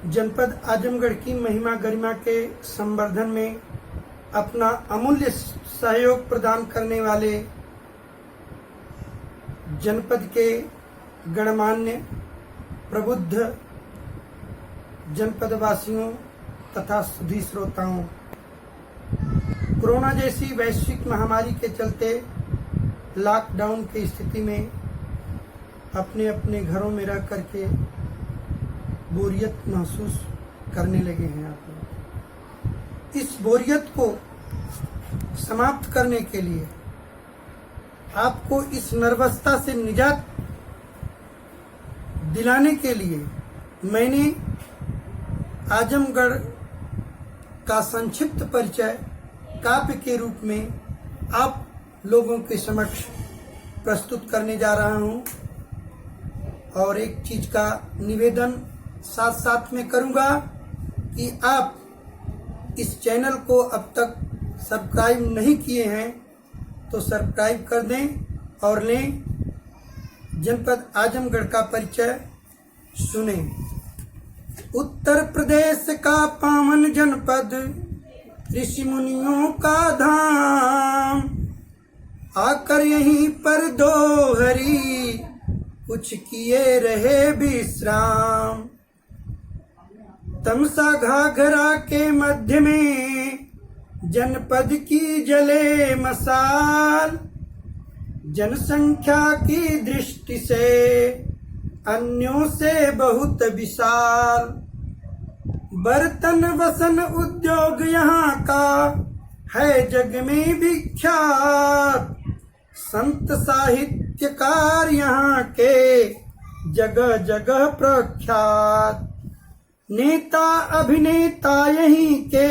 जनपद आजमगढ़ की महिमा गरिमा के संवर्धन में अपना अमूल्य सहयोग प्रदान करने वाले जनपद के गणमान्य प्रबुद्ध जनपद वासियों तथा सुधी श्रोताओं, कोरोना जैसी वैश्विक महामारी के चलते लॉकडाउन की स्थिति में अपने अपने घरों में रह करके बोरियत महसूस करने लगे हैं। आप लोग इस बोरियत को समाप्त करने के लिए, आपको इस नर्वसता से निजात दिलाने के लिए मैंने आजमगढ़ का संक्षिप्त परिचय काव्य के रूप में आप लोगों के समक्ष प्रस्तुत करने जा रहा हूं। और एक चीज का निवेदन साथ साथ में करूंगा कि आप इस चैनल को अब तक सब्सक्राइब नहीं किए हैं तो सब्सक्राइब कर दें और लें जनपद आजमगढ़ का परिचय सुने। उत्तर प्रदेश का पावन जनपद, ऋषि मुनियों का धाम, आकर यहीं पर दो हरि कुछ किए रहे विश्राम। तमसा घाघरा के मध्य में जनपद की जले मसाल, जनसंख्या की दृष्टि से अन्यों से बहुत विशाल। बर्तन वसन उद्योग यहाँ का है जग में विख्यात, संत साहित्यकार यहाँ के जगह जगह प्रख्यात। नेता अभिनेता यहीं के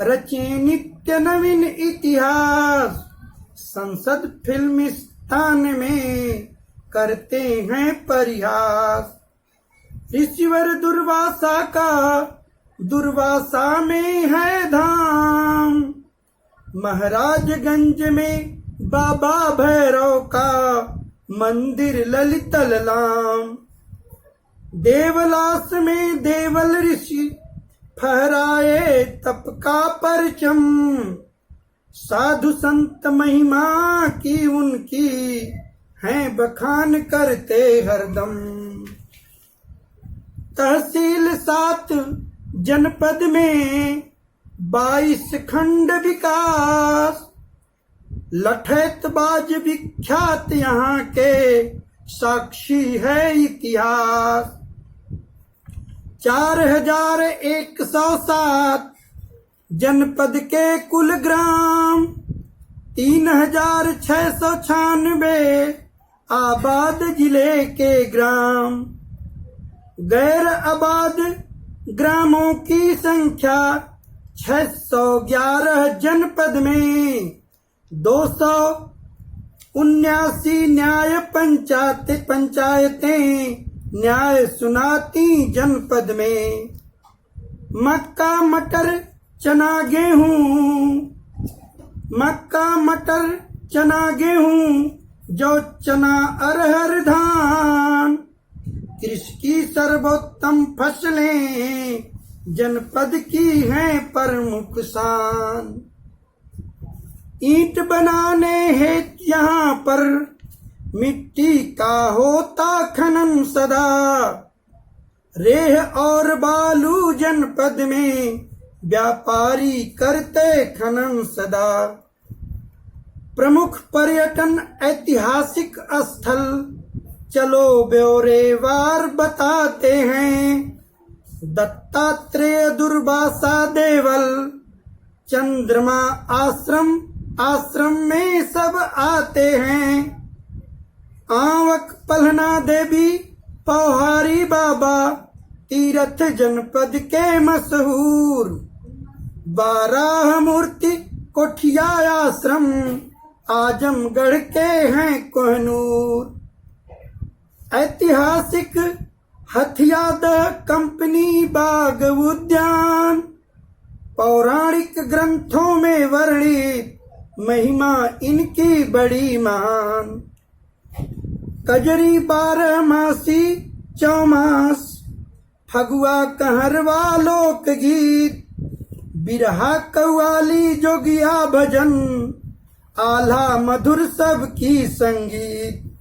रचे नित्य नवीन इतिहास, संसद फिल्म स्थान में करते हैं परिहास। ऋषिवर दुर्वासा का दुर्वासा में है धाम, महाराजगंज में बाबा भैरव का मंदिर ललित ललाम। देवलास में देवल ऋषि फहराए तप का परचम, साधु संत महिमा की उनकी हैं बखान करते हरदम। तहसील 7 जनपद में 22 खंड विकास, लठैतबाज विख्यात यहाँ के साक्षी है इतिहास। 4107 जनपद के कुल ग्राम, 3696 आबाद जिले के ग्राम। गैर आबाद ग्रामों की संख्या 611 जनपद में, 279 न्याय पंचायतें न्याय सुनाती जनपद में। मक्का मटर चना गेहूं जो चना अरहर धान, कृषि की सर्वोत्तम फसलें जनपद की हैं प्रमुख शान। ईंट बनाने हेतु यहाँ पर मिट्टी का होता खनन सदा, रेह और बालू जनपद में व्यापारी करते खनन सदा। प्रमुख पर्यटन ऐतिहासिक स्थल चलो ब्यौरेवार बताते हैं। दत्तात्रेय दुर्वासा देवल चंद्रमा आश्रम में सब आते हैं। आवक पलना देवी पौहारी बाबा तीर्थ जनपद के मशहूर। 12 मूर्ति कोठिया आश्रम आजमगढ़ के हैं कोहनूर। ऐतिहासिक हथियादह कंपनी बाग उद्यान, पौराणिक ग्रंथों में वर्णित महिमा इनकी बड़ी महान। कजरी 12 मासी चौमास फगुआ कहरवा लोक गीत, बिरहा कव्वाली जोगिया भजन, आल्हा मधुर सबकी संगीत।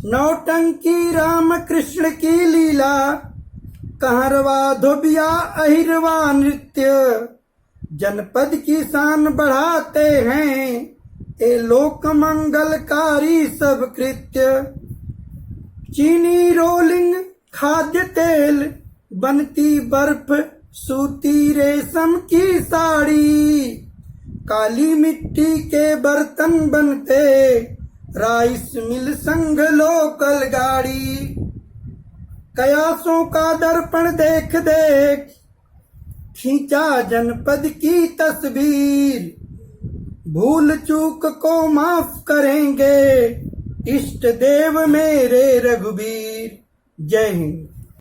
नौटंकी राम कृष्ण की लीला, कहरवा धोबिया अहिरवा नृत्य, जनपद की शान बढ़ाते हैं ये लोक मंगलकारी सब कृत्य। चीनी रोलिंग खाद्य तेल, बनती बर्फ सूती रेशम की साड़ी, काली मिट्टी के बर्तन बनते, राइस मिल संग लोकल गाड़ी। कयासों का दर्पण देख देख खींचा जनपद की तस्वीर, भूल चूक को माफ करेंगे इष्ट देव मेरे रघुवीर। जय हिंद।